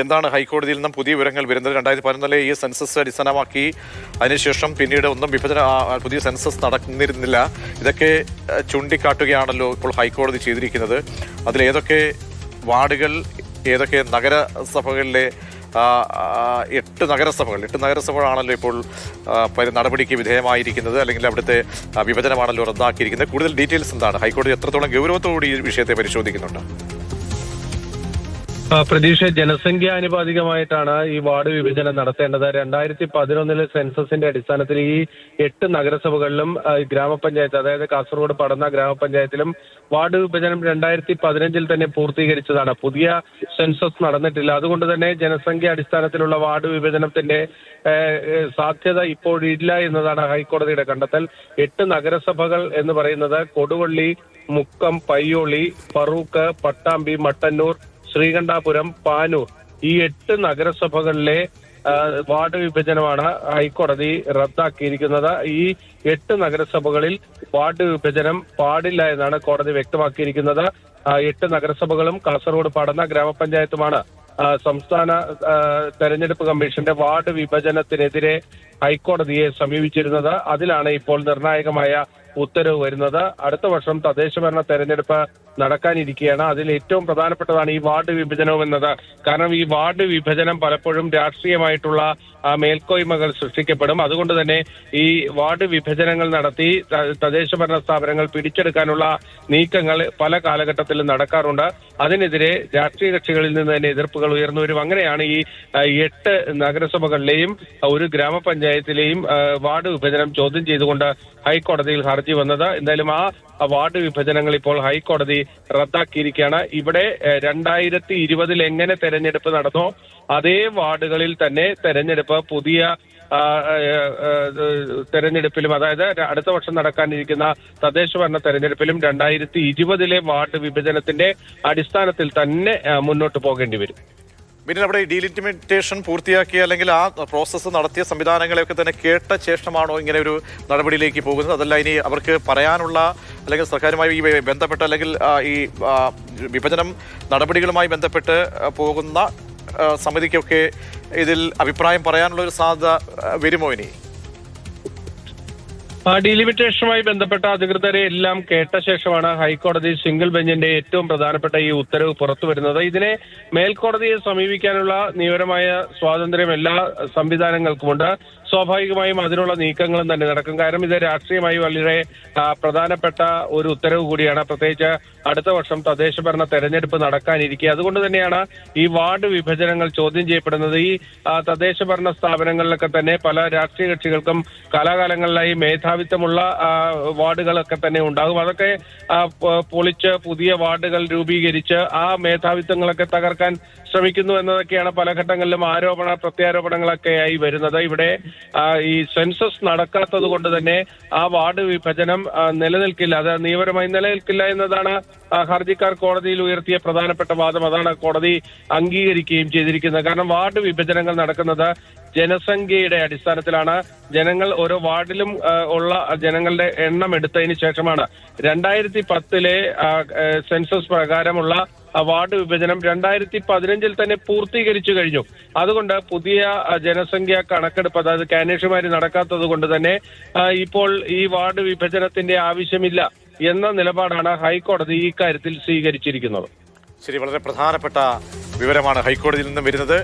എന്താണ് ഹൈക്കോടതിയിൽ നിന്നും പുതിയ വിവരങ്ങൾ വരുന്നത്? 2011 ഈ സെൻസസ് അടിസ്ഥാനമാക്കി അതിനുശേഷം പിന്നീട് ഒന്നും പുതിയ സെൻസസ് നടന്നിരുന്നില്ല. ഇതൊക്കെ ചൂണ്ടിക്കാട്ടുകയാണല്ലോ ഇപ്പോൾ ഹൈക്കോടതി ചെയ്തിരിക്കുന്നത്. അതിലേതൊക്കെ വാർഡുകൾ, ഏതൊക്കെ നഗരസഭകളിലെ 8 നഗരസഭകളാണല്ലോ ഇപ്പോൾ നടപടിക്ക് വിധേയമായിരിക്കുന്നത്, അല്ലെങ്കിൽ അവിടുത്തെ വിഭജനമാണല്ലോ റദ്ദാക്കിയിരിക്കുന്നത്. കൂടുതൽ ഡീറ്റെയിൽസ് എന്താണ്? ഹൈക്കോടതി എത്രത്തോളം ഗൗരവത്തോടുകൂടി ഈ വിഷയത്തെ പരിശോധിക്കുന്നുണ്ട്? പ്രതീക്ഷ, ജനസംഖ്യാനുപാതികമായിട്ടാണ് ഈ വാർഡ് വിഭജനം നടത്തേണ്ടത്. 2011 സെൻസസിന്റെ അടിസ്ഥാനത്തിൽ ഈ 8 നഗരസഭകളിലും ഗ്രാമപഞ്ചായത്ത്, അതായത് കാസർഗോഡ് പടന്ന ഗ്രാമപഞ്ചായത്തിലും വാർഡ് വിഭജനം 2015 തന്നെ പൂർത്തീകരിച്ചതാണ്. പുതിയ സെൻസസ് നടന്നിട്ടില്ല. അതുകൊണ്ട് തന്നെ ജനസംഖ്യ അടിസ്ഥാനത്തിലുള്ള വാർഡ് വിഭജനത്തിന്റെ സാധ്യത ഇപ്പോഴില്ല എന്നതാണ് ഹൈക്കോടതിയുടെ കണ്ടെത്തൽ. 8 നഗരസഭകൾ എന്ന് പറയുന്നത് കൊടുവള്ളി, മുക്കം, പയ്യോളി, ഫറൂഖ്, പട്ടാമ്പി, മട്ടന്നൂർ, ശ്രീകണ്ഠാപുരം, പാനൂർ, ഈ 8 നഗരസഭകളിലെ വാർഡ് വിഭജനമാണ് ഹൈക്കോടതി റദ്ദാക്കിയിരിക്കുന്നത്. ഈ 8 നഗരസഭകളിൽ വാർഡ് വിഭജനം പാടില്ല എന്നാണ് കോടതി വ്യക്തമാക്കിയിരിക്കുന്നത്. 8 നഗരസഭകളും കാസർഗോഡ് പടന്ന ഗ്രാമപഞ്ചായത്തുമാണ് സംസ്ഥാന തെരഞ്ഞെടുപ്പ് കമ്മീഷന്റെ വാർഡ് വിഭജനത്തിനെതിരെ ഹൈക്കോടതിയെ സമീപിച്ചിരുന്നത്. അതിലാണ് ഇപ്പോൾ നിർണായകമായ ഉത്തരവ് വരുന്നത്. അടുത്ത വർഷം തദ്ദേശഭരണ തെരഞ്ഞെടുപ്പ് നടക്കാനിരിക്കുകയാണ്. അതിൽ ഏറ്റവും പ്രധാനപ്പെട്ടതാണ് ഈ വാർഡ് വിഭജനം എന്നത്. കാരണം ഈ വാർഡ് വിഭജനം പലപ്പോഴും രാഷ്ട്രീയമായിട്ടുള്ള മേൽക്കോയ്മകൾ സൃഷ്ടിക്കപ്പെടും. അതുകൊണ്ട് തന്നെ ഈ വാർഡ് വിഭജനങ്ങൾ നടത്തി തദ്ദേശഭരണ സ്ഥാപനങ്ങൾ പിടിച്ചെടുക്കാനുള്ള നീക്കങ്ങൾ പല കാലഘട്ടത്തിലും നടക്കാറുണ്ട്. അതിനെതിരെ രാഷ്ട്രീയ കക്ഷികളിൽ നിന്ന് തന്നെ എതിർപ്പുകൾ ഉയർന്നു വരും. അങ്ങനെയാണ് ഈ 8 നഗരസഭകളിലെയും ഒരു ഗ്രാമപഞ്ചായത്തിലെയും വാർഡ് വിഭജനം ചോദ്യം ചെയ്തുകൊണ്ട് ഹൈക്കോടതിയിൽ ഹർജി വന്നത്. എന്തായാലും ആ വാർഡ് വിഭജനങ്ങൾ ഇപ്പോൾ ഹൈക്കോടതി റദ്ദാക്കിയിരിക്കുകയാണ്. ഇവിടെ 2020 എങ്ങനെ തെരഞ്ഞെടുപ്പ് നടന്നോ അതേ വാർഡുകളിൽ തന്നെ തെരഞ്ഞെടുപ്പ് പുതിയ തെരഞ്ഞെടുപ്പിലും, അതായത് അടുത്ത വർഷം നടക്കാനിരിക്കുന്ന തദ്ദേശഭരണ തെരഞ്ഞെടുപ്പിലും 2020 വാർഡ് വിഭജനത്തിന്റെ അടിസ്ഥാനത്തിൽ തന്നെ മുന്നോട്ട് പോകേണ്ടി വരും. പിന്നെ അവിടെ ഡീലിമിറ്റേഷൻ പൂർത്തിയാക്കിയ, അല്ലെങ്കിൽ ആ പ്രോസസ്സ് നടത്തിയ സംവിധാനങ്ങളെയൊക്കെ തന്നെ കേട്ട ശേഷമാണോ ഇങ്ങനെ ഒരു നടപടിയിലേക്ക് പോകുന്നത്? അതല്ല ഇനി അവർക്ക് പറയാനുള്ള, അല്ലെങ്കിൽ സർക്കാരുമായി ഈ ബന്ധപ്പെട്ട്, അല്ലെങ്കിൽ ഈ വിഭജനം നടപടികളുമായി ബന്ധപ്പെട്ട് പോകുന്ന സമിതിക്കൊക്കെ ഇതിൽ അഭിപ്രായം പറയാനുള്ള ഒരു സാധ്യത വരുമോ ഇനി? ഡീലിമിറ്റേഷനുമായി ബന്ധപ്പെട്ട അധികൃതരെ എല്ലാം കേട്ട ശേഷമാണ് ഹൈക്കോടതി സിംഗിൾ ബെഞ്ചിന്റെ ഏറ്റവും പ്രധാനപ്പെട്ട ഈ ഉത്തരവ് പുറത്തു വരുന്നത്. ഇതിനെ മേൽക്കോടതിയെ സമീപിക്കാനുള്ള നിയമപരമായ സ്വാതന്ത്ര്യം എല്ലാ സംവിധാനങ്ങൾക്കുമുണ്ട്. സ്വാഭാവികമായും അതിനുള്ള നീക്കങ്ങളും തന്നെ നടക്കും. കാരണം ഇത് രാഷ്ട്രീയമായി വളരെ പ്രധാനപ്പെട്ട ഒരു ഉത്തരവ് കൂടിയാണ്. പ്രത്യേകിച്ച് അടുത്ത വർഷം തദ്ദേശഭരണ തെരഞ്ഞെടുപ്പ് നടക്കാനിരിക്കുക. അതുകൊണ്ട് തന്നെയാണ് ഈ വാർഡ് വിഭജനങ്ങൾ ചോദ്യം ചെയ്യപ്പെടുന്നത്. ഈ തദ്ദേശഭരണ സ്ഥാപനങ്ങളിലൊക്കെ തന്നെ പല രാഷ്ട്രീയ കക്ഷികൾക്കും കാലാകാലങ്ങളിലായി മേധാവിത്വമുള്ള വാർഡുകളൊക്കെ തന്നെ ഉണ്ടാകും. അതൊക്കെ പൊളിച്ച് പുതിയ വാർഡുകൾ രൂപീകരിച്ച് ആ മേധാവിത്വങ്ങളൊക്കെ തകർക്കാൻ ശ്രമിക്കുന്നു എന്നതൊക്കെയാണ് പല ഘട്ടങ്ങളിലും പ്രത്യാരോപണങ്ങളൊക്കെയായി വരുന്നത്. ഇവിടെ ഈ സെൻസസ് നടക്കാത്തത് കൊണ്ട് തന്നെ ആ വാർഡ് വിഭജനം നിലനിൽക്കില്ല, അത് നിയമപരമായി നിലനിൽക്കില്ല എന്നതാണ് ഹർജിക്കാർ കോടതിയിൽ ഉയർത്തിയ പ്രധാനപ്പെട്ട വാദം. അതാണ് കോടതി അംഗീകരിക്കുകയും ചെയ്തിരിക്കുന്നത്. കാരണം വാർഡ് വിഭജനങ്ങൾ നടക്കുന്നത് ജനസംഖ്യയുടെ അടിസ്ഥാനത്തിലാണ്. ജനങ്ങൾ ഓരോ വാർഡിലും ഉള്ള ജനങ്ങളുടെ എണ്ണം എടുത്തതിന് ശേഷമാണ് 2010 സെൻസസ് പ്രകാരമുള്ള വാർഡ് വിഭജനം 2015 തന്നെ പൂർത്തീകരിച്ചു കഴിഞ്ഞു. അതുകൊണ്ട് പുതിയ ജനസംഖ്യ കണക്കെടുപ്പ്, അതായത് കാനേഷുമാരി നടക്കാത്തത് കൊണ്ട് തന്നെ ഇപ്പോൾ ഈ വാർഡ് വിഭജനത്തിന്റെ ആവശ്യമില്ല എന്ന നിലപാടാണ് ഹൈക്കോടതി ഈ കാര്യത്തിൽ സ്വീകരിച്ചിരിക്കുന്നത്. ശരി, വളരെ പ്രധാനപ്പെട്ട വിവരമാണ് ഹൈക്കോടതിയിൽ നിന്നും വരുന്നത്.